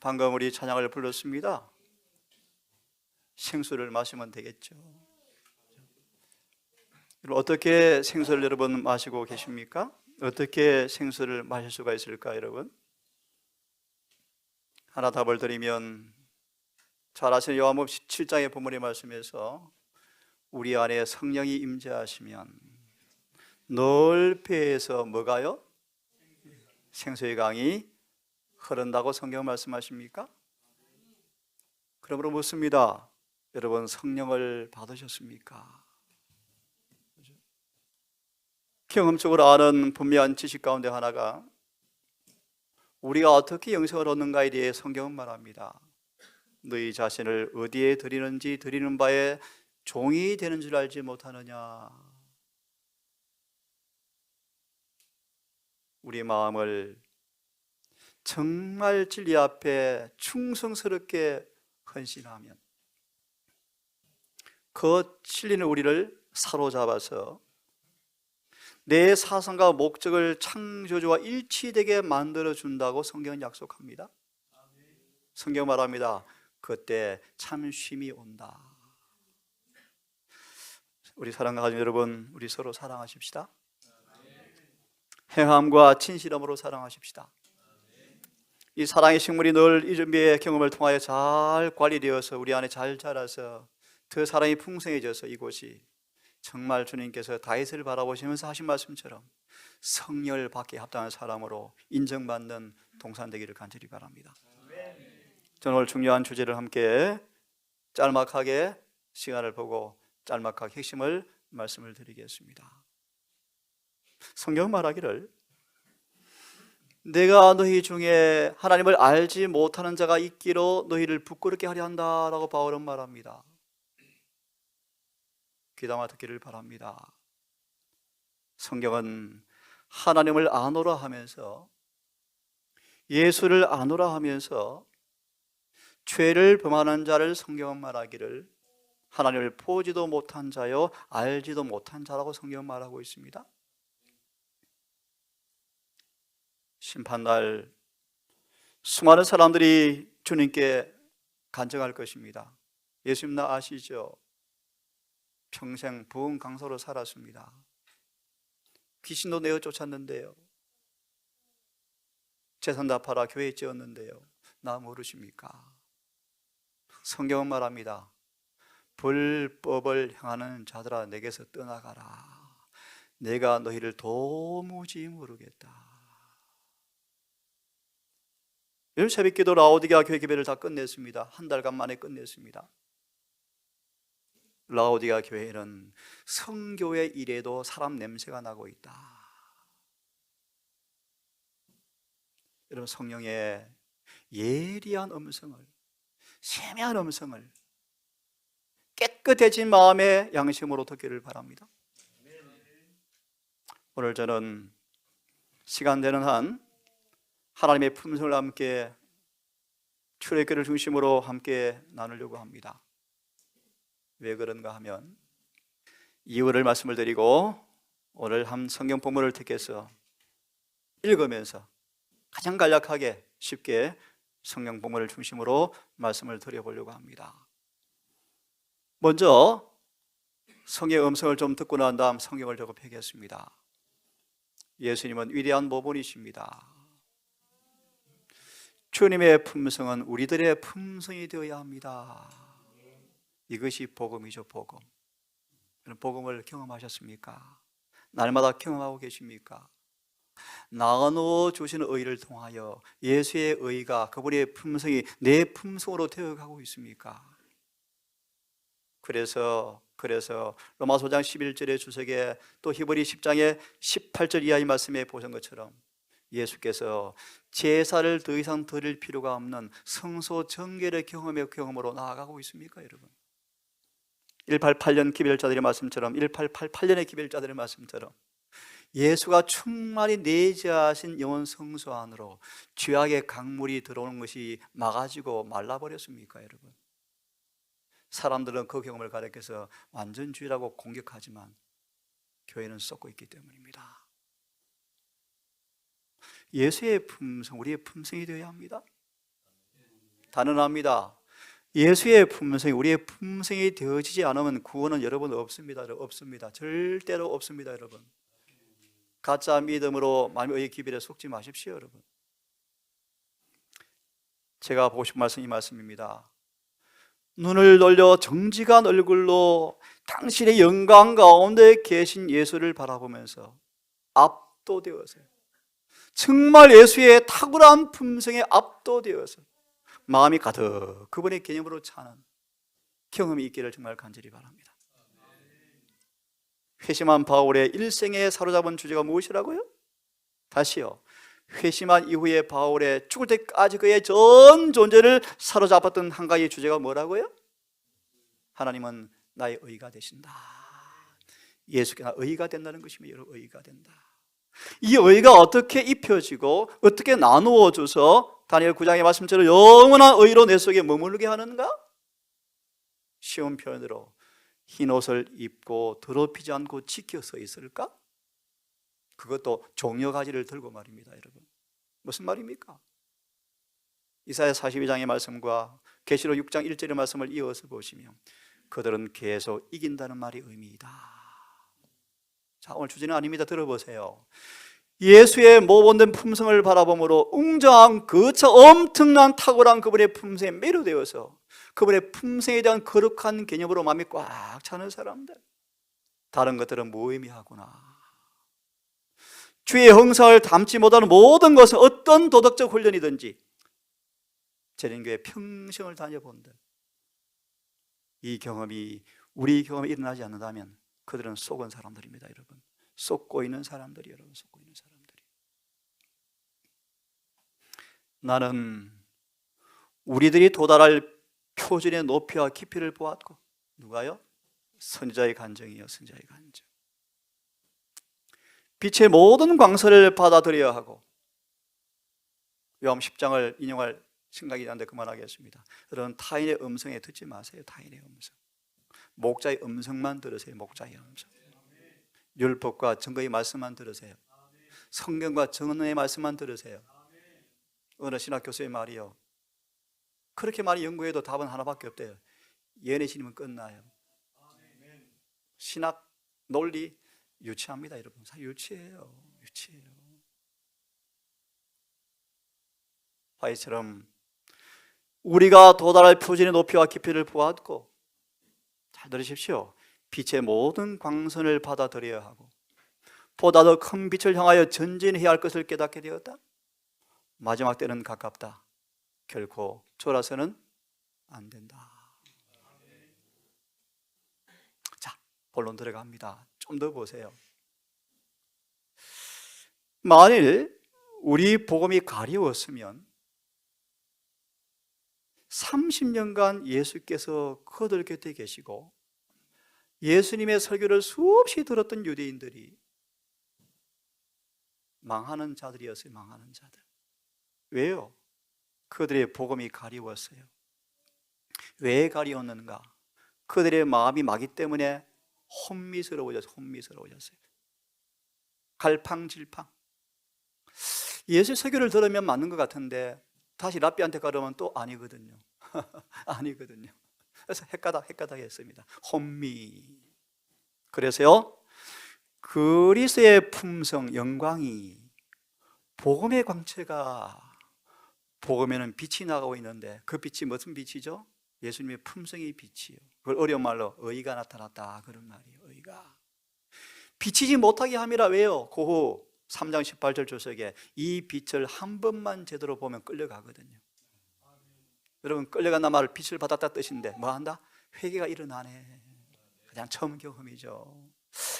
방금 우리 찬양을 불렀습니다. 생수를 마시면 되겠죠. 어떻게 생수를 여러분 마시고 계십니까? 어떻게 생수를 마실 수가 있을까 여러분? 하나 답을 드리면 잘 아시는 요한복음 7장의 본문의 말씀에서 우리 안에 성령이 임재하시면 늘 배에서 뭐가요? 생수의 강이 흐른다고 성경 말씀하십니까? 그러므로 묻습니다. 여러분 성령을 받으셨습니까? 경험적으로 아는 분명한 지식 가운데 하나가 우리가 어떻게 영생을 얻는가에 대해 성경은 말합니다. 너희 자신을 어디에 드리는지 드리는 바에 종이 되는 줄 알지 못하느냐. 우리 마음을 정말 진리 앞에 충성스럽게 헌신하면 그 진리는 우리를 사로잡아서 내 사상과 목적을 창조주와 일치되게 만들어준다고 성경은 약속합니다. 성경 말합니다. 그때 참 쉼이 온다. 우리 사랑하는 가족 여러분, 우리 서로 사랑하십시다. 행함과 진실함으로 사랑하십시다. 이 사랑의 식물이 늘 이 준비의 경험을 통하여 잘 관리되어서 우리 안에 잘 자라서 더 사랑이 풍성해져서 이곳이 정말 주님께서 다윗을 바라보시면서 하신 말씀처럼 성령을 받기에 합당한 사람으로 인정받는 동산 되기를 간절히 바랍니다. 저는 오늘 중요한 주제를 함께 짤막하게 시간을 보고 짤막하게 핵심을 말씀을 드리겠습니다. 성경 말하기를 내가 너희 중에 하나님을 알지 못하는 자가 있기로 너희를 부끄럽게 하려 한다라고 바울은 말합니다. 귀담아 듣기를 바랍니다. 성경은 하나님을 아노라 하면서 예수를 아노라 하면서 죄를 범하는 자를 성경은 말하기를 하나님을 보지도 못한 자요 알지도 못한 자라고 성경은 말하고 있습니다. 심판날 수많은 사람들이 주님께 간증할 것입니다. 예수님 나 아시죠? 평생 부흥 강사로 살았습니다. 귀신도 내어 쫓았는데요. 재산 다 팔아 교회 지었는데요. 나 모르십니까? 성경은 말합니다. 불법을 행하는 자들아 내게서 떠나가라. 내가 너희를 도무지 모르겠다. 오늘 새벽기도 라오디게아 교회 기배를 다 끝냈습니다. 한 달간 만에 끝냈습니다. 라오디게아 교회는 성교의 일에도 사람 냄새가 나고 있다. 여러분 성령의 예리한 음성을, 세미한 음성을 깨끗해진 마음의 양심으로 듣기를 바랍니다. 오늘 저는 시간 되는 한 하나님의 품성을 함께 출애굽기를 중심으로 함께 나누려고 합니다. 왜 그런가 하면 이유를 말씀을 드리고 오늘 한 성경 본문을 택해서 읽으면서 가장 간략하게 쉽게 성경 본문을 중심으로 말씀을 드려보려고 합니다. 먼저 성의 음성을 좀 듣고 난 다음 성경을 조금 펴겠습니다. 예수님은 위대한 모본이십니다. 주님의 품성은 우리들의 품성이 되어야 합니다. 이것이 복음이죠. 복음. 복음을 경험하셨습니까? 날마다 경험하고 계십니까? 나눠 주시는 의를 통하여 예수의 의가 그분의 품성이 내 품성으로 되어가고 있습니까? 그래서 로마서 5장 11절의 주석에 또 히브리 10장의 18절 이하의 말씀에 보신 것처럼 예수께서 제사를 더 이상 드릴 필요가 없는 성소 정결의 경험으로 나아가고 있습니까 여러분? 188년 기별자들의 말씀처럼 1888년의 기별자들의 말씀처럼 예수가 충만히 내재하신 영원 성소 안으로 죄악의 강물이 들어오는 것이 막아지고 말라버렸습니까 여러분? 사람들은 그 경험을 가리켜서 완전주의라고 공격하지만 교회는 썩고 있기 때문입니다. 예수의 품성, 우리의 품성이 되어야 합니다. 단언합니다. 예수의 품성이 우리의 품성이 되어지지 않으면 구원은 여러분 없습니다. 없습니다. 절대로 없습니다, 여러분. 가짜 믿음으로 마음의 기별에 속지 마십시오, 여러분. 제가 보고 싶은 말씀 이 말씀입니다. 눈을 돌려 정직한 얼굴로 당신의 영광 가운데 계신 예수를 바라보면서 압도되어서요, 정말 예수의 탁월한 품성에 압도되어서 마음이 가득 그분의 개념으로 차는 경험이 있기를 정말 간절히 바랍니다. 회심한 바울의 일생에 사로잡은 주제가 무엇이라고요? 다시요, 회심한 이후에 바울의 죽을 때까지 그의 전 존재를 사로잡았던 한 가지 주제가 뭐라고요? 하나님은 나의 의가 되신다. 예수께서 의가 된다는 것입니다. 여러분, 의가 된다. 이 의가 어떻게 입혀지고 어떻게 나누어져서 다니엘 9장의 말씀처럼 영원한 의로 내 속에 머무르게 하는가? 쉬운 표현으로 흰옷을 입고 더럽히지 않고 지켜 서 있을까? 그것도 종려가지를 들고 말입니다, 여러분. 무슨 말입니까? 이사야 42장의 말씀과 계시록 6장 1절의 말씀을 이어서 보시면 그들은 계속 이긴다는 말이 의미이다. 자, 오늘 주제는 아닙니다. 들어보세요. 예수의 모범된 품성을 바라보므로 웅장한 거차 엄청난 탁월한 그분의 품성에 매료되어서 그분의 품성에 대한 거룩한 개념으로 마음이 꽉 차는 사람들, 다른 것들은 무의미하구나. 주의 형상을 담지 못하는 모든 것은 어떤 도덕적 훈련이든지 재림교회 평생을 다녀본들 이 경험이 우리 경험에 일어나지 않는다면 그들은 속은 사람들입니다, 여러분. 속고 있는 사람들이, 여러분, 속고 있는 사람들이. 나는 우리들이 도달할 표준의 높이와 깊이를 보았고, 누가요? 선지자의 간증이요, 선지자의 간증. 빛의 모든 광선을 받아들여야 하고, 요한 10장을 인용할 생각이 나는데 그만하겠습니다. 여러분, 타인의 음성에 듣지 마세요. 타인의 음성. 목자의 음성만 들으세요. 목자의 음성. 율법과 증거의 말씀만 들으세요. 성경과 정언의 말씀만 들으세요. 어느 신학 교수의 말이요, 그렇게 많이 연구해도 답은 하나밖에 없대요. 예언의 신임은 끝나요. 신학 논리 유치합니다, 여러분. 유치해요. 유치해요. 화이처럼 우리가 도달할 표준의 높이와 깊이를 보았고, 잘 들으십시오. 빛의 모든 광선을 받아들여야 하고 보다 더 큰 빛을 향하여 전진해야 할 것을 깨닫게 되었다. 마지막 때는 가깝다. 결코 졸아서는 안 된다. 자, 본론 들어갑니다. 좀 더 보세요. 만일 우리 복음이 가리웠으면 30년간 예수께서 그들 곁에 계시고 예수님의 설교를 수없이 들었던 유대인들이 망하는 자들이었어요. 망하는 자들. 왜요? 그들의 복음이 가리웠어요. 왜 가리웠는가? 그들의 마음이 마귀 때문에 혼미스러워졌어요. 갈팡질팡. 예수 설교를 들으면 맞는 것 같은데 다시 랍비한테 가려면 또 아니거든요. 아니거든요. 그래서 헷가닥 했습니다. 혼미. 그래서요, 그리스도의 품성, 영광이, 복음의 광채가, 복음에는 빛이 나가고 있는데 그 빛이 무슨 빛이죠? 예수님의 품성의 빛이요. 그걸 어려운 말로 의가 나타났다, 그런 말이에요. 의가 비치지 못하게 함이라. 왜요? 고후 3장 18절 조석에 이 빛을 한 번만 제대로 보면 끌려가거든요. 여러분, 끌려간다 말을 빛을 받았다 뜻인데 뭐한다? 회개가 일어나네. 그냥 처음 경험이죠.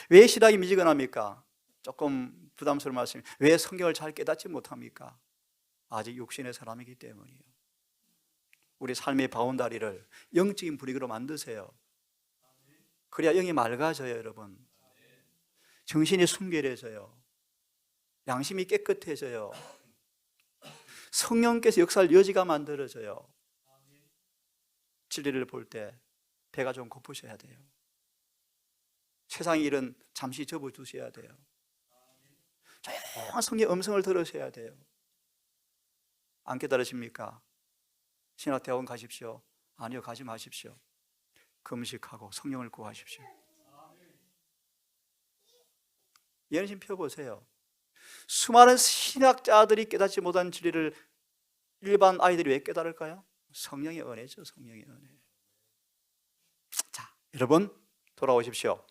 왜 신앙이 미지근합니까? 조금 부담스러운 말씀이, 왜 성경을 잘 깨닫지 못합니까? 아직 육신의 사람이기 때문이에요. 우리 삶의 바운다리를 영적인 분위기로 만드세요. 그래야 영이 맑아져요, 여러분. 정신이 순결해져요. 양심이 깨끗해져요. 성령께서 역사할 여지가 만들어져요. 진리를 볼 때 배가 좀 고프셔야 돼요. 세상의 일은 잠시 접어두셔야 돼요. 조용한 성령의 음성을 들으셔야 돼요. 안 깨달으십니까? 신학대학원 가십시오. 아니요, 가지 마십시오. 금식하고 성령을 구하십시오. 예를 좀 펴보세요. 수많은 신학자들이 깨닫지 못한 진리를 일반 아이들이 왜 깨달을까요? 성령의 은혜죠. 성령의 은혜. 자, 여러분 돌아오십시오.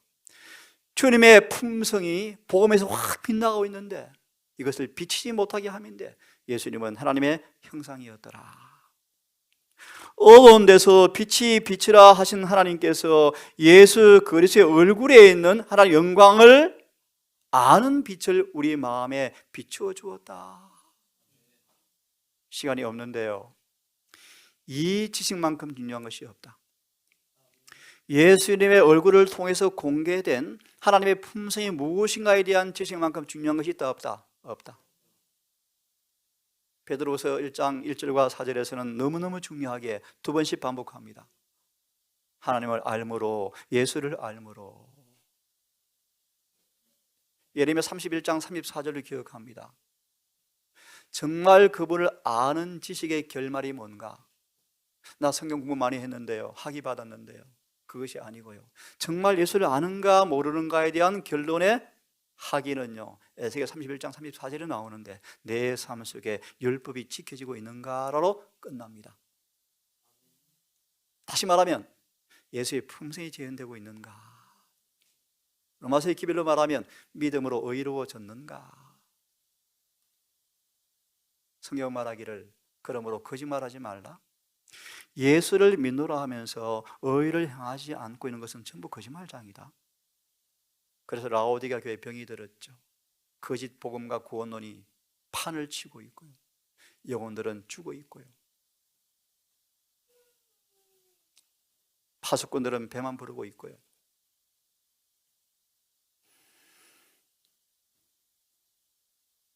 주님의 품성이 복음에서 확 빛나고 있는데 이것을 비치지 못하게 함인데 예수님은 하나님의 형상이었더라. 어두운 데서 빛이 비치라 하신 하나님께서 예수 그리스도의 얼굴에 있는 하나님의 영광을 아는 빛을 우리 마음에 비추어 주었다. 시간이 없는데요, 이 지식만큼 중요한 것이 없다. 예수님의 얼굴을 통해서 공개된 하나님의 품성이 무엇인가에 대한 지식만큼 중요한 것이 있다 없다? 없다. 베드로서 1장 1절과 4절에서는 너무너무 중요하게 두 번씩 반복합니다. 하나님을 알므로, 예수를 알므로. 예레미야 31장 34절을 기억합니다. 정말 그분을 아는 지식의 결말이 뭔가? 나 성경 공부 많이 했는데요, 학위 받았는데요, 그것이 아니고요, 정말 예수를 아는가 모르는가에 대한 결론의 학위는요, 에스겔 31장 34절에 나오는데 내 삶 속에 율법이 지켜지고 있는가로 끝납니다. 다시 말하면 예수의 품성이 재현되고 있는가, 로마서의 기별로 말하면 믿음으로 의로워졌는가. 성경 말하기를 그러므로 거짓말하지 말라. 예수를 믿노라 하면서 의를 행하지 않고 있는 것은 전부 거짓말장이다. 그래서 라오디게아 교회 병이 들었죠. 거짓 복음과 구원론이 판을 치고 있고요, 영혼들은 죽어 있고요, 파수꾼들은 배만 부르고 있고요.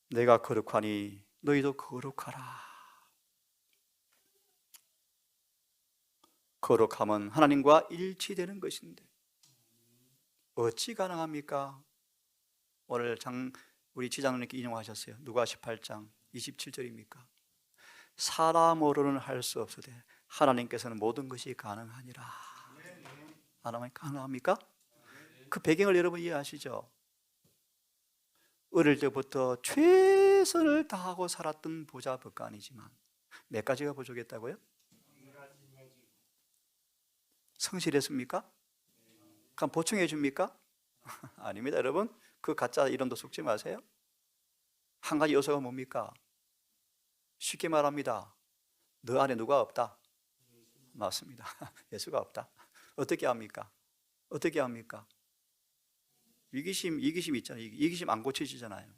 내가 거룩하니 너희도 거룩하라. 거룩함은 하나님과 일치되는 것인데 어찌 가능합니까? 오늘 우리 지장님께 인용하셨어요. 누가 18장 27절입니까? 사람으로는 할 수 없으되 하나님께서는 모든 것이 가능하니라. 가능합니까? 그 배경을 여러분 이해하시죠? 어릴 때부터 최선을 다하고 살았던 부자 법관이지만 몇 가지가 부족했다고요? 성실했습니까? 그럼 보충해 줍니까? 아닙니다. 여러분, 그 가짜 이론도 속지 마세요. 한 가지 요소가 뭡니까? 쉽게 말합니다. 너 안에 누가 없다? 맞습니다. 예수가 없다. 어떻게 합니까? 어떻게 합니까? 이기심 있잖아요. 이기심 안 고쳐지잖아요.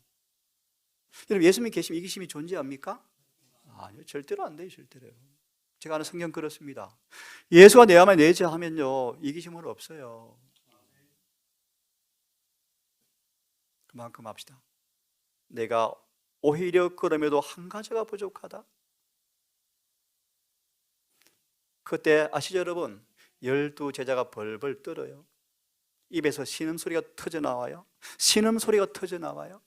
여러분, 예수님 계시면 이기심이 존재합니까? 아니요, 절대로 안 돼요. 절대로. 제가 아는 성경 그렇습니다. 예수가 내 안에 내재하면요, 이기심은 없어요. 그만큼 합시다. 내가 오히려 그럼에도 한 가지가 부족하다. 그때 아시죠 여러분? 12제자가 벌벌 떨어요. 입에서 신음소리가 터져나와요. 신음소리가 터져나와요.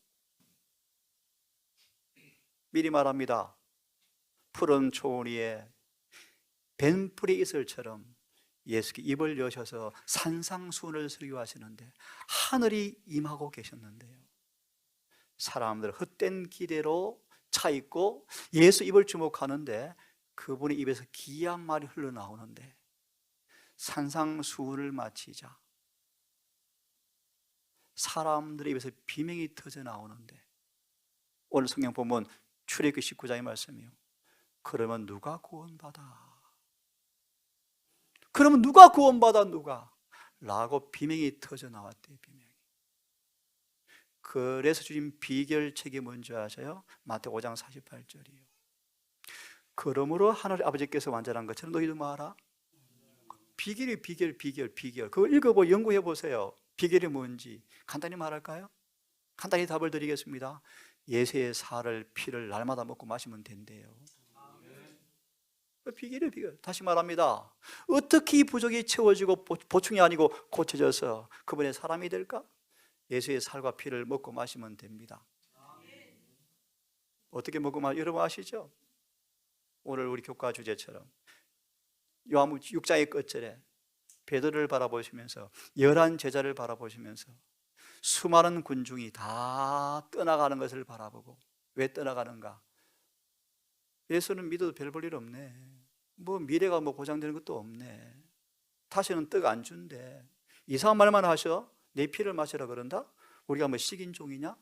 미리 말합니다. 푸른 초원 위에 뱀풀이 이슬처럼 예수께 입을 여셔서 산상수훈을 설교하시는데 하늘이 임하고 계셨는데요, 사람들 헛된 기대로 차 있고 예수 입을 주목하는데 그분의 입에서 기이한 말이 흘러나오는데 산상수훈을 마치자 사람들의 입에서 비명이 터져 나오는데 오늘 성경 보면 출애굽기 19장의 말씀이요, 그러면 누가 구원받아? 그러면 누가 구원받아? 누가? 라고 비명이 터져 나왔대요. 비명이. 그래서 주신 비결책이 뭔지 아세요? 마태오 5장 48절이에요. 그러므로 하늘 아버지께서 완전한 것처럼 너희도 말하라. 비결이 비결. 그거 읽어보고 연구해 보세요. 비결이 뭔지 간단히 말할까요? 간단히 답을 드리겠습니다. 예수의 살을 피를 날마다 먹고 마시면 된대요. 비결이에요, 비결. 다시 말합니다. 어떻게 이 부족이 채워지고 보충이 아니고 고쳐져서 그분의 사람이 될까? 예수의 살과 피를 먹고 마시면 됩니다. 어떻게 먹고 여러분 아시죠? 오늘 우리 교과 주제처럼 요한복음 6장의 끝절에 베드로를 바라보시면서 11 제자를 바라보시면서 수많은 군중이 다 떠나가는 것을 바라보고, 왜 떠나가는가? 예수는 믿어도 별 볼 일 없네. 뭐 미래가 뭐 보장되는 것도 없네. 다시는 떡 안 준대. 이상한 말만 하셔. 내 피를 마시라 그런다? 우리가 뭐 식인종이냐?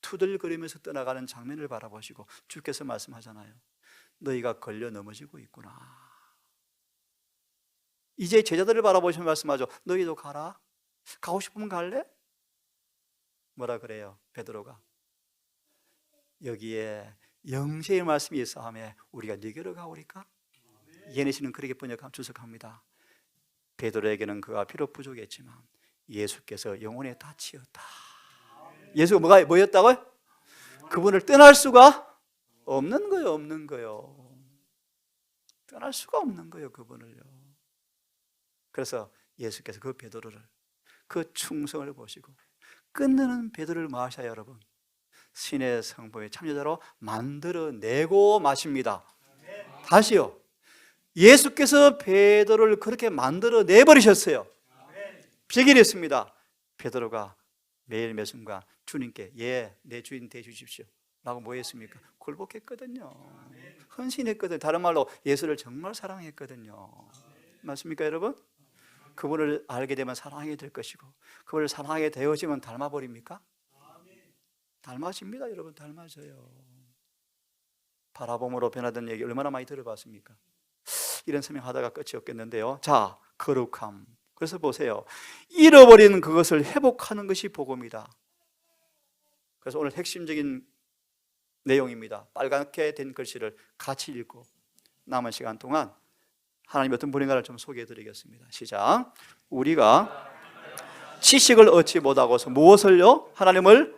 투덜거리면서 떠나가는 장면을 바라보시고 주께서 말씀하잖아요. 너희가 걸려 넘어지고 있구나. 이제 제자들을 바라보시면 말씀하죠. 너희도 가라. 가고 싶으면 갈래? 뭐라 그래요? 베드로가 여기에 영세의 말씀이 있어하며 우리가 네 곁으로 가오리까? 예내시는 그렇게 주석합니다. 베드로에게는 그가 비록 부족했지만 예수께서 영혼의 닻이었다. 예수가 뭐였다고요? 그분을 떠날 수가 없는 거예요. 없는 거예요. 떠날 수가 없는 거예요. 그분을요. 그래서 예수께서 그 베드로를, 그 충성을 보시고 끝내는 베드로를 마셔야 여러분 신의 성보의 참여자로 만들어내고 마십니다. 다시요. 예수께서 베드로를 그렇게 만들어내버리셨어요. 비결이었습니다. 베드로가 매일 매 순간 주님께 내 주인 되주십시오 라고 뭐 했습니까? 굴복했거든요. 헌신했거든요. 다른 말로 예수를 정말 사랑했거든요. 맞습니까 여러분? 그분을 알게 되면 사랑하게 될 것이고, 그분을 사랑하게 되어지면 닮아버립니까? 닮아집니다 여러분. 닮아져요. 바라봄으로 변화된 얘기 얼마나 많이 들어봤습니까? 이런 설명하다가 끝이 없겠는데요. 자, 거룩함. 그래서 보세요. 잃어버린 그것을 회복하는 것이 복음이다. 그래서 오늘 핵심적인 내용입니다. 빨갛게 된 글씨를 같이 읽고 남은 시간 동안 하나님 어떤 분인가를 좀 소개해 드리겠습니다. 시작. 우리가 지식을 얻지 못하고서 무엇을요? 하나님을.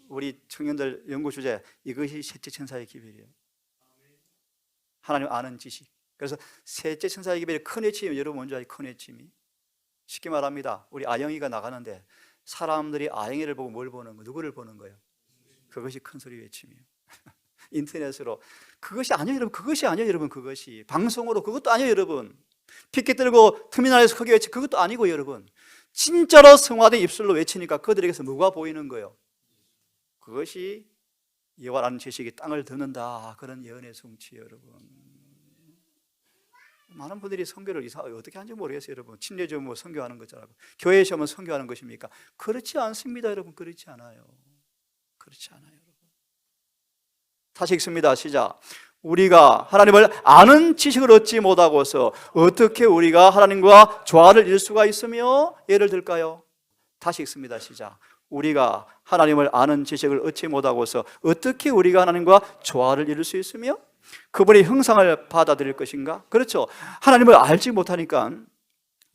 우리 청년들 연구 주제, 이것이 셋째 천사의 기별이에요. 하나님 아는 지식. 그래서 셋째 천사의 기별이 큰 외침이, 여러분 뭔지 알아요? 큰 외침이. 쉽게 말합니다. 우리 아영이가 나가는데 사람들이 아영이를 보고 뭘 보는 거, 누구를 보는 거예요? 그것이 큰 소리 외침이에요. 인터넷으로. 그것이 아니에요 여러분. 그것이 아니에요 여러분. 그것이 방송으로 그것도 아니에요 여러분. 피켓 들고 터미널에서 크게 외치, 그것도 아니고 여러분. 진짜로 성화된 입술로 외치니까 그들에게서 뭐가 보이는 거예요? 그것이 여호와라는 지식이 땅을 드는다. 그런 예언의 성취 여러분. 많은 분들이 선교를 이상하게 어떻게 하는지 모르겠어요 여러분. 침례죠 뭐 선교하는 거잖아요. 교회에 오면 선교하는 것입니까? 그렇지 않습니다 여러분. 그렇지 않아요. 그렇지 않아요 여러분. 다시 읽습니다. 시작. 우리가 하나님을 아는 지식을 얻지 못하고서 어떻게 우리가 하나님과 조화를 이룰 수가 있으며, 예를 들까요? 다시 읽습니다. 시작. 우리가 하나님을 아는 지식을 얻지 못하고서 어떻게 우리가 하나님과 조화를 이룰 수 있으며 그분의 형상을 받아들일 것인가? 그렇죠. 하나님을 알지 못하니까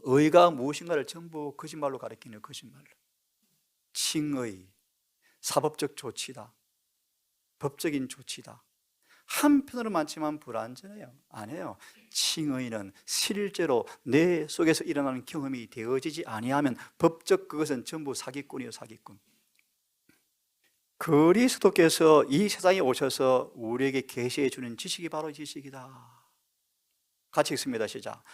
의가 무엇인가를 전부 거짓말로 가리키는, 거짓말로. 칭의, 사법적 조치다, 법적인 조치다. 한편으로 많지만 불완전해요. 아니에요. 칭의는 실제로 내 속에서 일어나는 경험이 되어지지 아니하면 법적 그것은 전부 사기꾼이에요. 사기꾼. 그리스도께서 이 세상에 오셔서 우리에게 계시해 주는 지식이 바로 지식이다. 같이 읽습니다. 시작.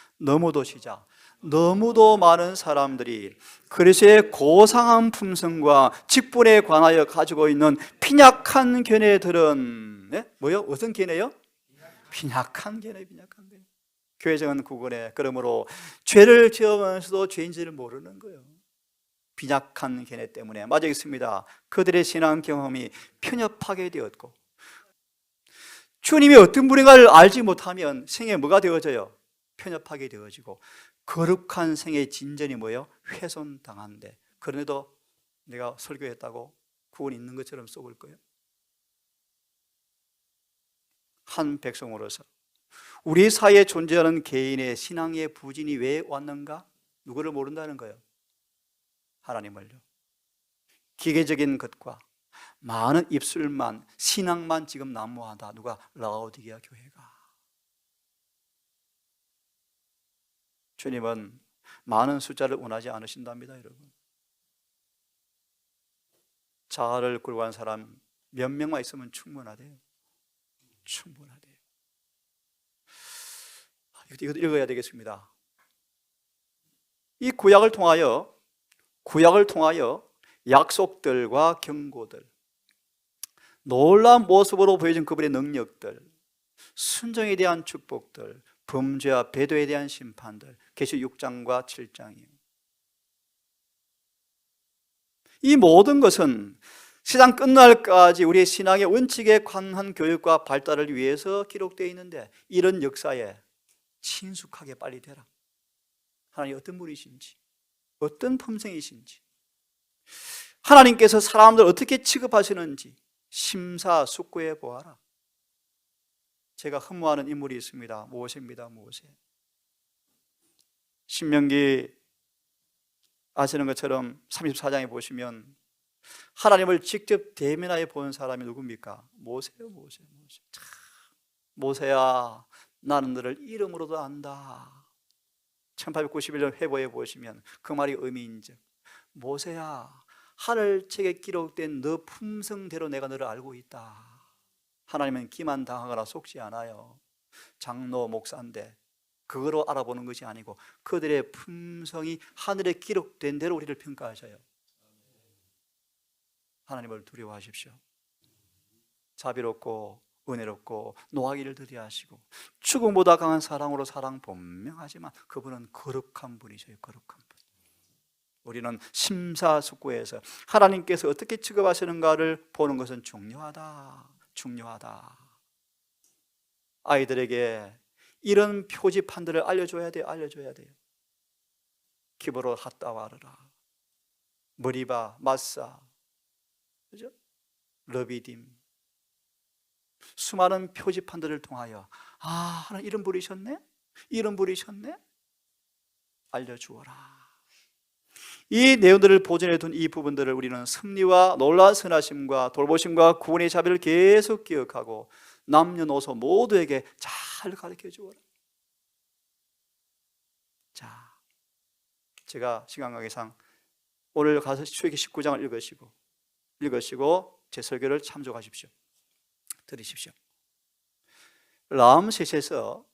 너무도 많은 사람들이 그리스도의 고상한 품성과 직분에 관하여 가지고 있는 빈약한 견해들은, 뭐요? 어떤 견해요? 빈약한 견해. 교회정은 9권에 그러므로 죄를 지으면서도 죄인지를 모르는 거예요. 빈약한 견해 때문에. 맞아 있습니다. 그들의 신앙 경험이 편협하게 되었고, 주님이 어떤 분인가를 알지 못하면 생에 뭐가 되어져요? 편협하게 되어지고, 거룩한 생의 진전이 뭐예요? 훼손당한데, 그런데도 내가 설교했다고 구원 있는 것처럼 쏘을 거예요? 한 백성으로서 우리 사이에 존재하는 개인의 신앙의 부진이 왜 왔는가? 누구를 모른다는 거예요? 하나님을요. 기계적인 것과 많은 입술만, 신앙만 지금 난무하다. 누가? 라오디게아 교회가. 주님은 많은 숫자를 원하지 않으신답니다 여러분. 자아를 굴고한 사람 몇 명만 있으면 충분하대요. 충분하대요. 이것도 읽어야 되겠습니다. 이 구약을 통하여 약속들과 경고들, 놀라운 모습으로 보여준 그분의 능력들, 순종에 대한 축복들, 범죄와 배도에 대한 심판들, 계시록 6장과 7장이에요. 이 모든 것은 세상 끝날까지 우리의 신앙의 원칙에 관한 교육과 발달을 위해서 기록되어 있는데, 이런 역사에 친숙하게 빨리 되라. 하나님 어떤 분이신지, 어떤 품성이신지, 하나님께서 사람들 어떻게 취급하시는지 심사숙고해 보아라. 제가 흠모하는 인물이 있습니다. 모세입니다. 모세. 신명기 아시는 것처럼 34장에 보시면 하나님을 직접 대면하여 본 사람이 누굽니까? 모세요. 모세야, 나는 너를 이름으로도 안다. 1891년 회보에 보시면 그 말이 의미인즉, 모세야, 하늘책에 기록된 너 품성대로 내가 너를 알고 있다. 하나님은 기만당하거나 속지 않아요. 장로, 목사인데 그거로 알아보는 것이 아니고 그들의 품성이 하늘에 기록된 대로 우리를 평가하셔요. 하나님을 두려워하십시오. 자비롭고 은혜롭고 노하기를 더디하시고 죽음보다 강한 사랑으로 사랑 분명하지만 그분은 거룩한 분이셔요. 거룩한 분. 우리는 심사숙고해서 하나님께서 어떻게 취급하시는가를 보는 것은 중요하다. 아이들에게 이런 표지판들을 알려줘야 돼요. 기브로 핫다와르라, 머리바, 마사, 그죠? 러비딤, 수많은 표지판들을 통하여 하나님 이름 부리셨네? 알려주어라. 이 내용들을 보존해 둔 이 부분들을 우리는 섭리와 놀라운 선하심과 돌보심과 구원의 자비를 계속 기억하고 남녀노소 모두에게 잘 가르쳐 주어라. 자, 제가 시간 관계상 오늘 가서 출애굽기 19장을 읽으시고 제 설교를 참조하십시오. 들으십시오. 라암셋에서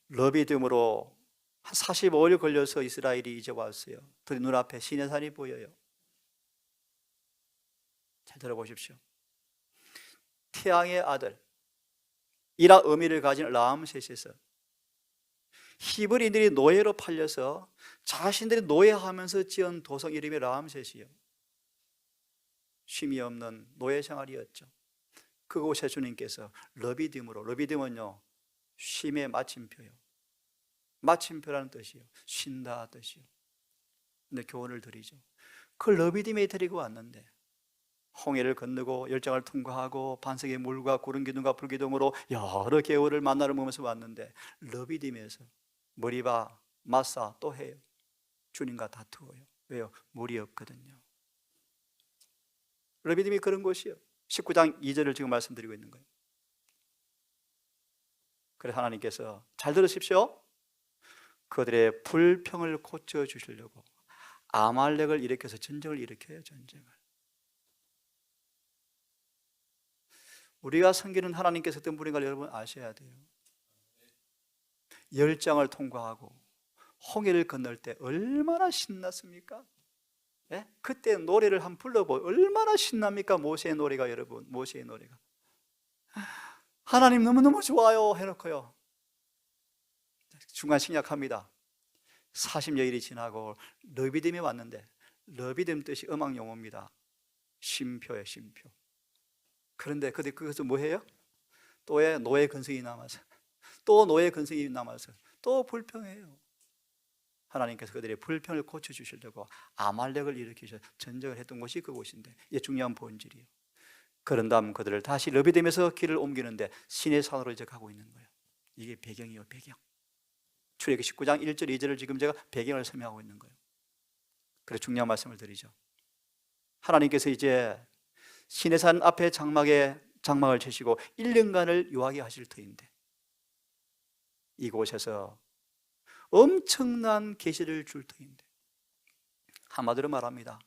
러비딤으로 한 45일 걸려서 이스라엘이 이제 왔어요. 그들 눈앞에 시내산이 보여요. 잘 들어보십시오. 태양의 아들 이라 의미를 가진 라암셋에서 히브리인들이 노예로 팔려서 자신들이 노예하면서 지은 도성 이름이 라암셋이요, 쉼이 없는 노예 생활이었죠. 그곳에 주님께서 러비딤은요 쉼의 마침표요, 마침표라는 뜻이요, 쉰다 뜻이요. 근데 교훈을 드리죠. 그 러비딤에 데리고 왔는데 홍해를 건너고 열장을 통과하고 반석의 물과 구름 기둥과 불 기둥으로 여러 계월을 만나를 먹으면서 왔는데 러비딤에서 머리바, 마사 또 해요. 주님과 다투어요. 왜요? 물이 없거든요. 러비딤이 그런 곳이요. 19장 2절을 지금 말씀드리고 있는 거예요. 그래서 하나님께서 잘 들으십시오. 그들의 불평을 고쳐주시려고 아말렉을 일으켜서 전쟁을 일으켜요. 전쟁을. 우리가 섬기는 하나님께서 어떤 분인가를 여러분 아셔야 돼요. 열장을 통과하고 홍해를 건널 때 얼마나 신났습니까? 예? 그때 노래를 한번 불러보요. 얼마나 신납니까? 모세의 노래가, 여러분. 모세의 노래가 하나님 너무너무 좋아요 해놓고요 중간 식약합니다. 40여일이 지나고 러비딤에 왔는데, 러비딤 뜻이 음악 용어입니다. 쉼표예요, 쉼표. 그런데 그것은 뭐예요? 또 노예 근성이 남아서 또 불평해요. 하나님께서 그들의 불평을 고쳐주시려고 아말렉을 일으키셔 전쟁을 했던 곳이 그곳인데, 이게 중요한 본질이에요. 그런 다음 그들을 다시 러비딤에서 길을 옮기는데 시내산으로 이제 가고 있는 거예요. 이게 배경이에요, 배경. 출애굽기 19장 1절 2절을 지금 제가 배경을 설명하고 있는 거예요. 그래서 중요한 말씀을 드리죠. 하나님께서 이제 시내산 앞에 장막을 치시고 1년간을 유하게 하실 터인데, 이곳에서 엄청난 계시를 줄 터인데, 한마디로 말합니다.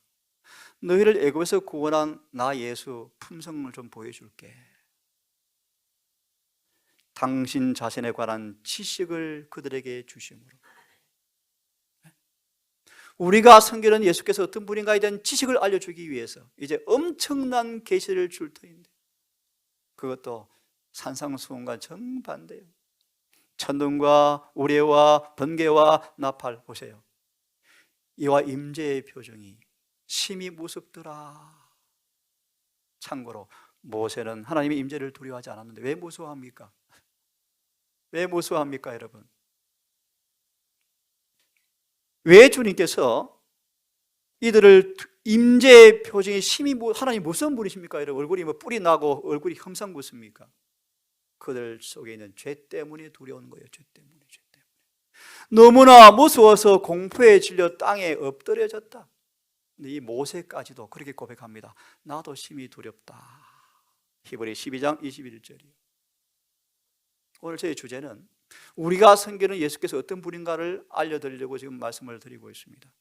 너희를 애굽에서 구원한 나 예수 품성을 좀 보여줄게. 당신 자신에 관한 지식을 그들에게 주심으로. 우리가 섬기는 예수께서 어떤 분인가에 대한 지식을 알려주기 위해서 이제 엄청난 계시를 줄 터인데, 그것도 산상수훈과 정반대예요. 천둥과 우레와 번개와 나팔. 보세요. 이와 임재의 표정이 심히 무섭더라. 참고로 모세는 하나님의 임재를 두려워하지 않았는데 왜 무서워합니까? 왜 무서워합니까, 여러분? 왜 주님께서 이들을 임재의 표정이 심히, 하나님 무슨 분이십니까? 여러분, 얼굴이 뿔이 나고 얼굴이 흠상궂습니까? 그들 속에 있는 죄 때문에 두려운 거예요. 죄 때문에, 죄 때문에. 너무나 무서워서 공포에 질려 땅에 엎드려졌다. 근데 이 모세까지도 그렇게 고백합니다. 나도 심히 두렵다. 히브리 12장 21절이요. 오늘 저희 주제는 우리가 섬기는 예수께서 어떤 분인가를 알려드리려고 지금 말씀을 드리고 있습니다.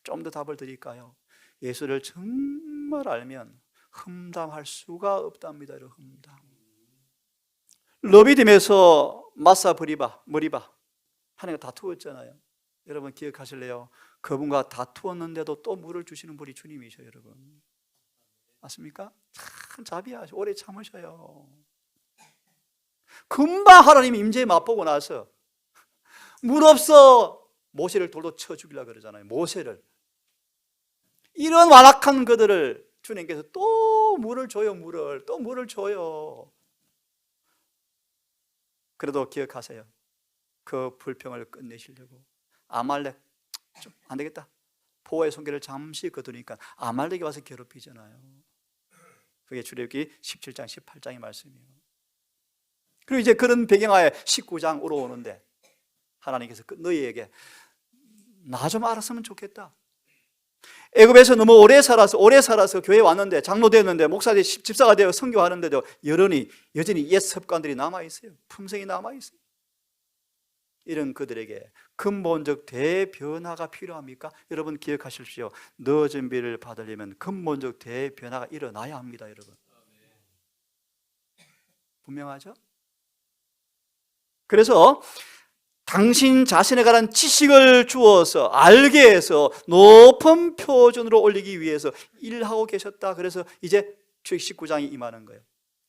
좀 더 답을 드릴까요? 예수를 정말 알면 흠담할 수가 없답니다. 흠담. 러비딤에서 마사 머리바 하나님과 다투었잖아요. 여러분 기억하실래요? 그분과 다투었는데도 또 물을 주시는 분이 주님이셔요. 여러분 맞습니까? 참 자비하셔. 오래 참으셔요. 금방 하나님 임재에 맛보고 나서 물 없어 모세를 돌로 쳐 죽이려고 그러잖아요. 모세를. 이런 완악한 그들을 주님께서 또 물을 줘요. 또 물을 줘요. 그래도 기억하세요. 그 불평을 끝내시려고 아말렉 좀 안 되겠다. 보호의 손길을 잠시 거두니까 아말렉이 와서 괴롭히잖아요. 그게 출애굽기 17장 18장의 말씀이에요. 그리고 이제 그런 배경하에 19장으로 오는데 하나님께서 너희에게 나 좀 알았으면 좋겠다. 애굽에서 너무 오래 살아서 교회에 왔는데 장로 되었는데 목사 집사가 되어 선교하는데도 여전히 옛 습관들이 남아있어요. 품성이 남아있어요. 이런 그들에게 근본적 대변화가 필요합니까? 여러분 기억하십시오. 너 준비를 받으려면 근본적 대변화가 일어나야 합니다. 여러분 분명하죠? 그래서 당신 자신에 관한 지식을 주어서 알게 해서 높은 표준으로 올리기 위해서 일하고 계셨다. 그래서 이제 출애굽기 19장이 임하는 거예요.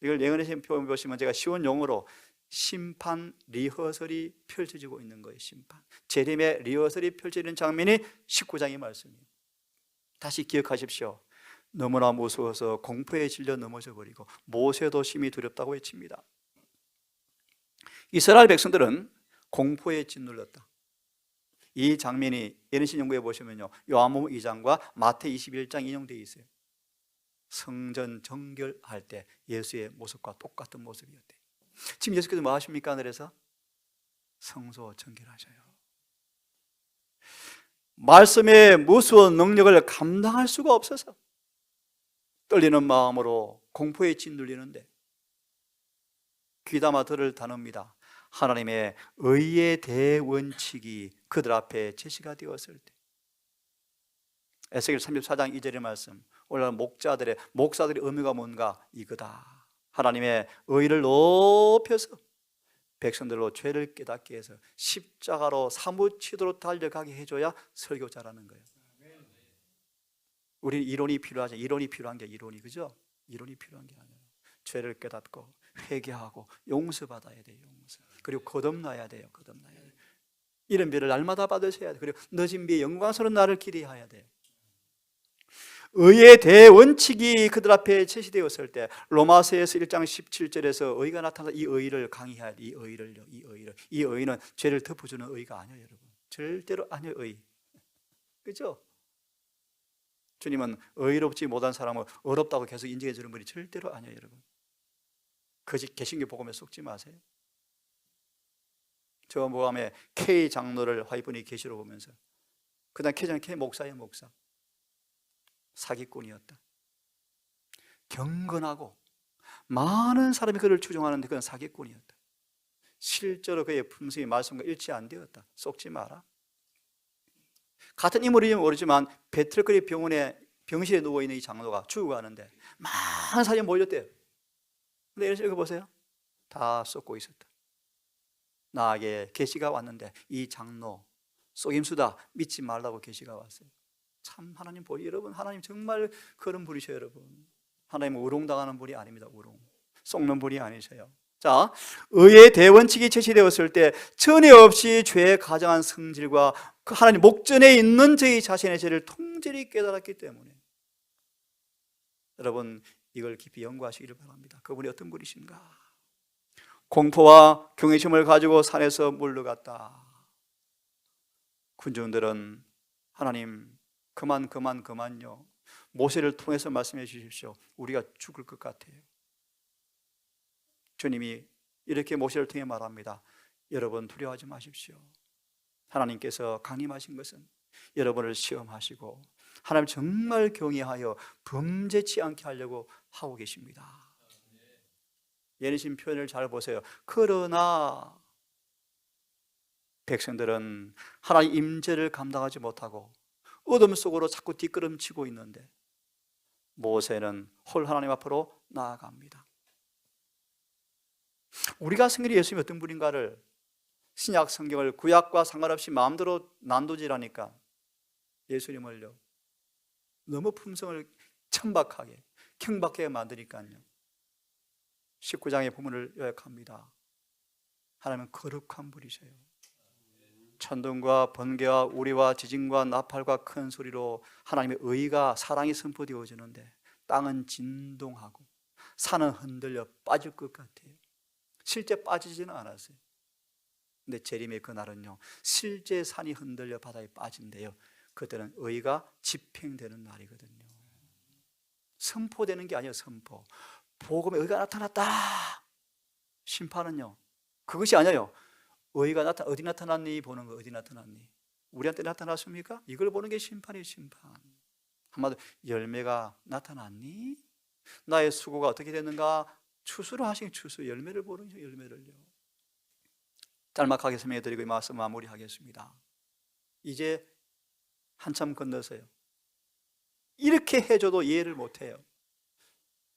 이걸 영어의 표현 보시면 제가 쉬운 용어로 심판 리허설이 펼쳐지고 있는 거예요. 심판 재림의 리허설이 펼쳐지는 장면이 19장의 말씀이에요. 다시 기억하십시오. 너무나 무서워서 공포에 질려 넘어져 버리고 모세도 심히 두렵다고 외칩니다. 이스라엘 백성들은 공포에 짓눌렸다. 이 장면이 예레미야 연구해 보시면요, 요한복음 2장과 마태 21장 인용되어 있어요. 성전 정결할 때 예수의 모습과 똑같은 모습이었대요. 지금 예수께서 뭐 하십니까? 하늘에서 성소 정결하셔요. 말씀의 무서운 능력을 감당할 수가 없어서 떨리는 마음으로 공포에 짓눌리는데 귀담아 들을 단어입니다. 하나님의 의의 대원칙이 그들 앞에 제시가 되었을 때, 에스겔 34장 2절의 말씀, 오늘 목사들의 의미가 뭔가 이거다. 하나님의 의를 높여서 백성들로 죄를 깨닫게 해서 십자가로 사무치도록 달려가게 해줘야 설교자라는 거예요. 우리 이론이 필요하죠. 이론이 필요한 게 이론이, 그죠? 이론이 필요한 게 아니에요. 죄를 깨닫고 회개하고 용서받아야 돼요. 용서. 그리고 거듭나야 돼요. 거듭나야 돼요. 이런 비를 날마다 받으셔야 돼요. 그리고 늦은 비에 영광스러운 날을 기대해야 돼요. 의의 대원칙이 그들 앞에 제시되었을 때 로마서에서 1장 17절에서 의가 나타나서 이 의를 강의해야 돼요. 이 의는 죄를 덮어주는 의가 아니에요. 여러분 절대로 아니에요. 의, 그죠? 주님은 의롭지 못한 사람을 어렵다고 계속 인정해 주는 분이 절대로 아니에요. 여러분 거짓 개신교 복음에 속지 마세요. 저 모함에 K 장로를 화이분이 계시로 보면서 그다음 K 목사예요. 목사 사기꾼이었다. 경건하고 많은 사람이 그를 추종하는데 그건 사기꾼이었다. 실제로 그의 품성이 말씀과 일치 안 되었다. 속지 마라. 같은 인물인지 모르지만 베틀거리 병원에 병실에 누워있는 이 장로가 죽어가는데 많은 사람이 몰렸대요. 근데 이거 보세요. 다 쏟고 있었다. 나에게 계시가 왔는데 이 장로 속임수다, 믿지 말라고 계시가 왔어요. 참 하나님 보이, 여러분 하나님 정말 그런 분이셔요. 여러분 하나님은 우롱당하는 분이 아닙니다. 우롱 속는 분이 아니세요. 자, 의의 대원칙이 제시되었을 때 전에 없이 죄에 가정한 성질과 그 하나님 목전에 있는 저희 자신의 죄를 통절히 깨달았기 때문에 여러분 이걸 깊이 연구하시기를 바랍니다. 그분이 어떤 분이신가? 공포와 경외심을 가지고 산에서 물러갔다. 군중들은 하나님 그만요. 모세를 통해서 말씀해 주십시오. 우리가 죽을 것 같아요. 주님이 이렇게 모세를 통해 말합니다. 여러분 두려워하지 마십시오. 하나님께서 강림하신 것은 여러분을 시험하시고 하나님 정말 경외하여 범죄치 않게 하려고 하고 계십니다. 예리신 표현을 잘 보세요. 그러나 백성들은 하나님 임재를 감당하지 못하고 어둠 속으로 자꾸 뒷걸음치고 있는데 모세는 홀 하나님 앞으로 나아갑니다. 우리가 성경에 예수님이 어떤 분인가를 신약 성경을 구약과 상관없이 마음대로 난도질하니까 예수님을요 너무 품성을 천박하게 경박하게 만드니까요 19장의 부문을 요약합니다. 하나님은 거룩한 분이세요. 천둥과 번개와 우리와 지진과 나팔과 큰 소리로 하나님의 의가 사랑이 선포되어지는데 땅은 진동하고 산은 흔들려 빠질 것 같아요. 실제 빠지지는 않았어요. 근데 재림의 그날은요 실제 산이 흔들려 바다에 빠진대요. 그때는 의가 집행되는 날이거든요. 선포되는 게 아니에요. 선포. 복음의 의가 나타났다. 심판은요 그것이 아니에요. 의가 어디 나타났니 보는 거. 어디 나타났니? 우리한테 나타났습니까? 이걸 보는 게 심판이에요. 심판. 한마디로 열매가 나타났니? 나의 수고가 어떻게 됐는가? 추수를 하신 추수 열매를 보는 거죠. 열매를요. 짤막하게 설명해 드리고 이 말씀 마무리하겠습니다. 이제 한참 건너서요 이렇게 해줘도 이해를 못해요.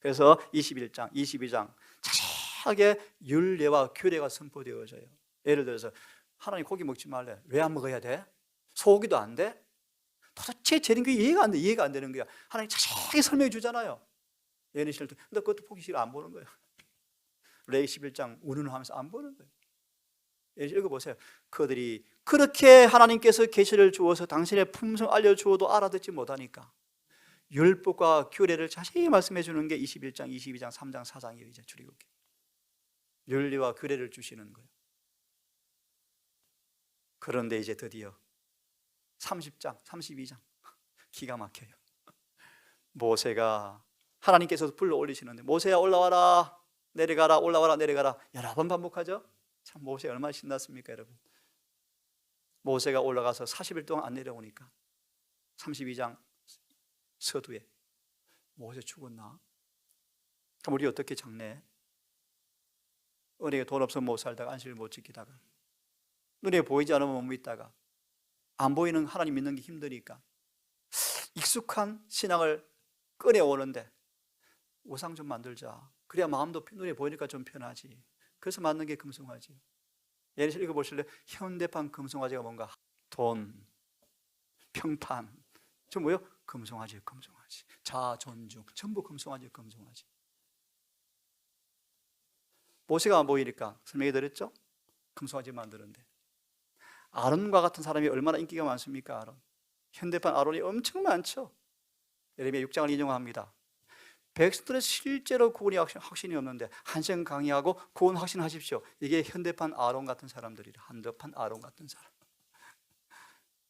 그래서 21장, 22장 자세하게 율례와 규례가 선포되어져요. 예를 들어서 하나님 고기 먹지 말래. 왜 안 먹어야 돼? 소고기도 안 돼? 도대체 재는 게 이해가 안 되는 거야. 하나님 자세하게 설명해 주잖아요. 예언의 신을 통해. 근데 그것도 보기 싫어 안 보는 거예요. 레위 11장 운운하면서 안 보는 거예요. 읽어보세요. 그들이 그렇게 하나님께서 계시를 주어서 당신의 품성 알려주어도 알아듣지 못하니까 율법과 규례를 자세히 말씀해 주는 게 21장, 22장, 3장, 4장이에요. 이제 출애굽기. 윤리와 규례를 주시는 거예요. 그런데 이제 드디어 30장, 32장 기가 막혀요. 모세가 하나님께서 불러 올리시는데 모세야 올라와라 내려가라 올라와라 내려가라 여러 번 반복하죠. 참 모세 얼마나 신났습니까 여러분. 모세가 올라가서 40일 동안 안 내려오니까 32장 서두에 모세 죽었나? 그럼 우리 어떻게 장래? 은혜가 돈 없으면 못 살다가 안식을 못 지키다가 눈에 보이지 않으면 못 믿다가 안 보이는 하나님 믿는 게 힘드니까 익숙한 신앙을 꺼내오는데 우상 좀 만들자. 그래야 마음도 눈에 보이니까 좀 편하지. 그래서 만든 게 금송아지. 예를 들어 읽어보실래요? 현대판 금송아지가 뭔가 돈, 평판 저 뭐요? 금송아지. 자존중 전부 금송아지. 모세가 안 보이니까 설명해 드렸죠? 금송아지 만드는데 아론과 같은 사람이 얼마나 인기가 많습니까? 아론. 현대판 아론이 엄청 많죠. 예레미야 6장을 인용합니다. 백성들은 실제로 구원이 확신이 없는데 한생 강의하고 구원 확신하십시오. 이게 현대판 아론 같은 사람들이라. 한대판 아론 같은 사람.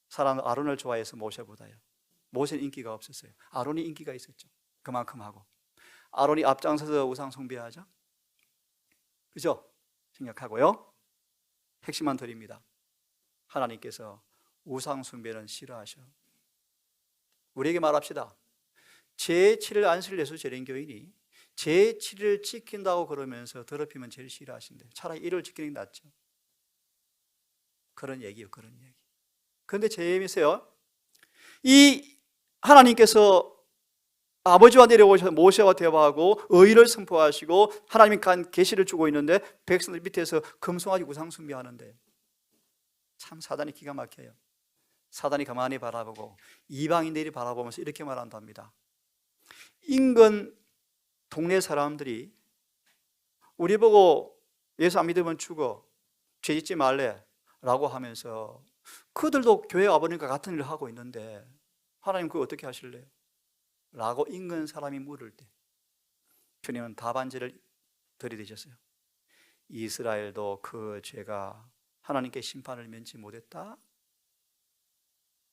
사람은 아론을 좋아해서 모세보다요. 모세는 인기가 없었어요. 아론이 인기가 있었죠. 그만큼 하고 아론이 앞장서서 우상 숭배하죠. 그죠? 생각하고요. 핵심만 드립니다. 하나님께서 우상 숭배는 싫어하셔. 우리에게 말합시다. 제7일 안식을 예수 재림교인이 제7일 지킨다고 그러면서 더럽히면 제일 싫어하신대. 차라리 1을 지키는 게 낫죠. 그런 얘기요. 그런 얘기. 그런데 재미있어요. 이 하나님께서 아버지와 내려오셔서 모세와 대화하고 의를 선포하시고 하나님이 간 계시를 주고 있는데 백성들 밑에서 금송아지 우상 숭배하는데, 참 사단이 기가 막혀요. 사단이 가만히 바라보고 이방인들이 바라보면서 이렇게 말한답니다. 인근 동네 사람들이 우리 보고 예수 안 믿으면 죽어, 죄 짓지 말래 라고 하면서 그들도 교회 아버님과 같은 일을 하고 있는데 하나님 그거 어떻게 하실래요? 라고 인근 사람이 물을 때 주님은 답안지를 들이대셨어요. 이스라엘도 그 죄가 하나님께 심판을 면치 못했다.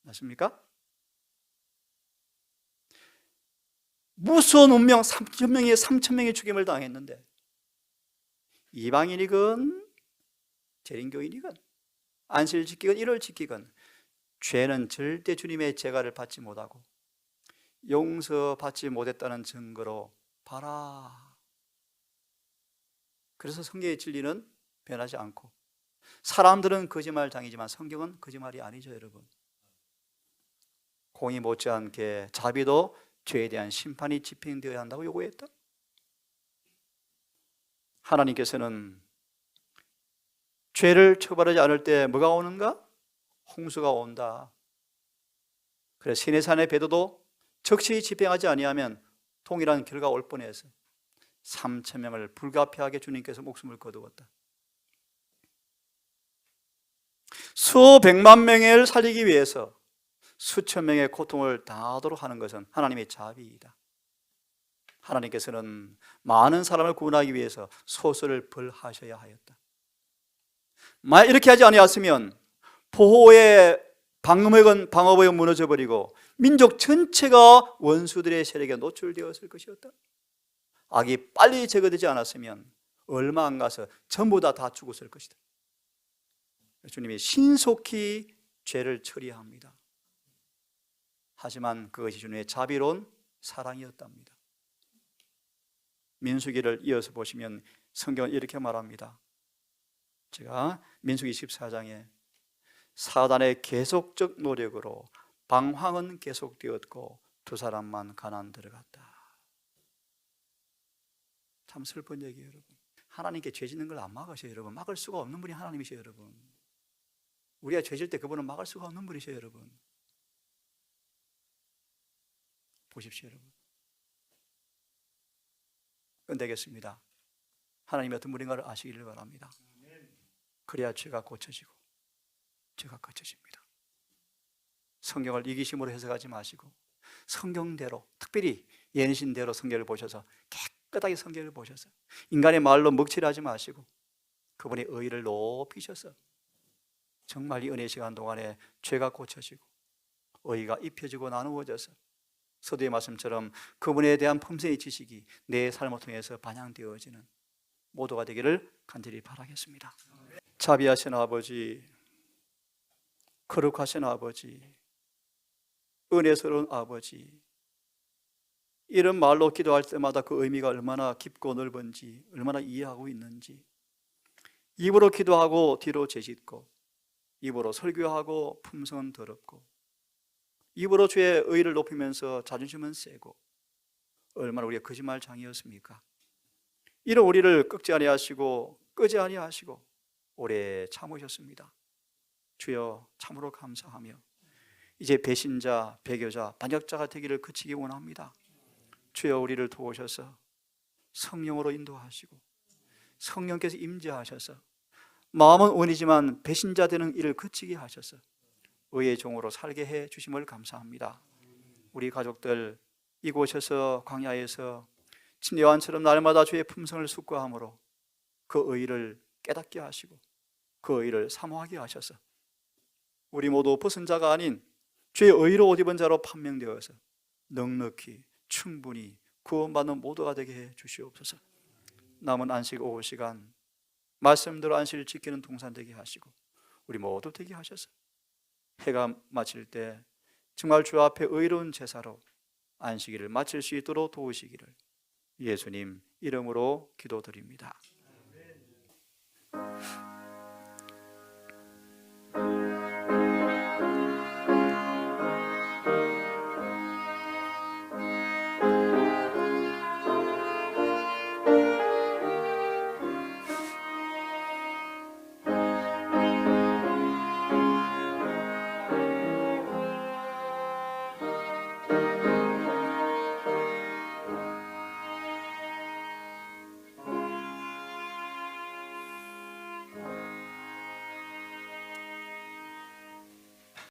맞습니까? 무서운 운명, 3,000명의 죽임을 당했는데 이방인이건 재림교인이건 안식을 지키건 일을 지키건 죄는 절대 주님의 제가를 받지 못하고 용서받지 못했다는 증거로 봐라. 그래서 성경의 진리는 변하지 않고, 사람들은 거짓말 당이지만 성경은 거짓말이 아니죠, 여러분. 공의 못지않게 자비도 죄에 대한 심판이 집행되어야 한다고 요구했다. 하나님께서는 죄를 처벌하지 않을 때 뭐가 오는가? 홍수가 온다. 그래서 시내산의 배도도 적시히 집행하지 아니하면 동일한 결과가 올 뻔해서 3,000명을 불가피하게 주님께서 목숨을 거두었다. 수백만 명을 살리기 위해서 수천 명의 고통을 당하도록 하는 것은 하나님의 자비이다. 하나님께서는 많은 사람을 구원하기 위해서 소설을 벌하셔야 하였다. 만약 이렇게 하지 아니었으면 보호의 방어벽은 무너져버리고 민족 전체가 원수들의 세력에 노출되었을 것이었다. 악이 빨리 제거되지 않았으면 얼마 안 가서 전부 다 죽었을 것이다. 주님이 신속히 죄를 처리합니다. 하지만 그것이 주님의 자비로운 사랑이었답니다. 민수기를 이어서 보시면 성경은 이렇게 말합니다. 제가 민수기 14장에 사단의 계속적 노력으로 방황은 계속되었고 두 사람만 가나안 들어갔다. 참 슬픈 얘기예요, 여러분. 하나님께 죄 짓는 걸 안 막으셔요, 여러분. 막을 수가 없는 분이 하나님이셔요, 여러분. 우리가 죄 질 때 그분은 막을 수가 없는 분이셔요, 여러분. 보십시오, 여러분. 끝내겠습니다. 하나님이 어떤 분인가를 아시기를 바랍니다. 그래야 죄가 고쳐지고 죄가 거쳐집니다. 성경을 이기심으로 해석하지 마시고 성경대로, 특별히 예니신대로 성경을 보셔서 깨끗하게 성경을 보셔서 인간의 말로 먹칠하지 마시고 그분의 의의를 높이셔서 정말 이 은혜 시간 동안에 죄가 고쳐지고 의의가 입혀지고 나누어져서 서두의 말씀처럼 그분에 대한 품새의 지식이 내 삶을 통해서 반영되어지는 모두가 되기를 간절히 바라겠습니다. 자비하신 아버지, 거룩하신 아버지, 은혜스러운 아버지, 이런 말로 기도할 때마다 그 의미가 얼마나 깊고 넓은지, 얼마나 이해하고 있는지, 입으로 기도하고 뒤로 죄짓고 입으로 설교하고 품성은 더럽고 입으로 주의 의의를 높이면서 자존심은 세고 얼마나 우리가 거짓말장이었습니까? 이런 우리를 꺾지 아니하시고 끄지 아니하시고 오래 참으셨습니다. 주여 참으로 감사하며 이제 배신자, 배교자, 반역자가 되기를 그치기 원합니다. 주여 우리를 도우셔서 성령으로 인도하시고 성령께서 임재하셔서 마음은 원이지만 배신자 되는 일을 그치게 하셔서 의의 종으로 살게 해 주심을 감사합니다. 우리 가족들 이곳에서 광야에서 친 요한처럼 날마다 주의 품성을 숙고함으로 그 의의를 깨닫게 하시고 그 의의를 사모하게 하셔서 우리 모두 벗은 자가 아닌 주의 의로 옷 입은 자로 판명되어서 넉넉히 충분히 구원받는 모두가 되게 해 주시옵소서. 남은 안식 오후 시간 말씀대로 안식을 지키는 동산 되게 하시고 우리 모두 되게 하셔서 해가 마칠 때 정말 주 앞에 의로운 제사로 안식일을 마칠 수 있도록 도우시기를 예수님 이름으로 기도드립니다.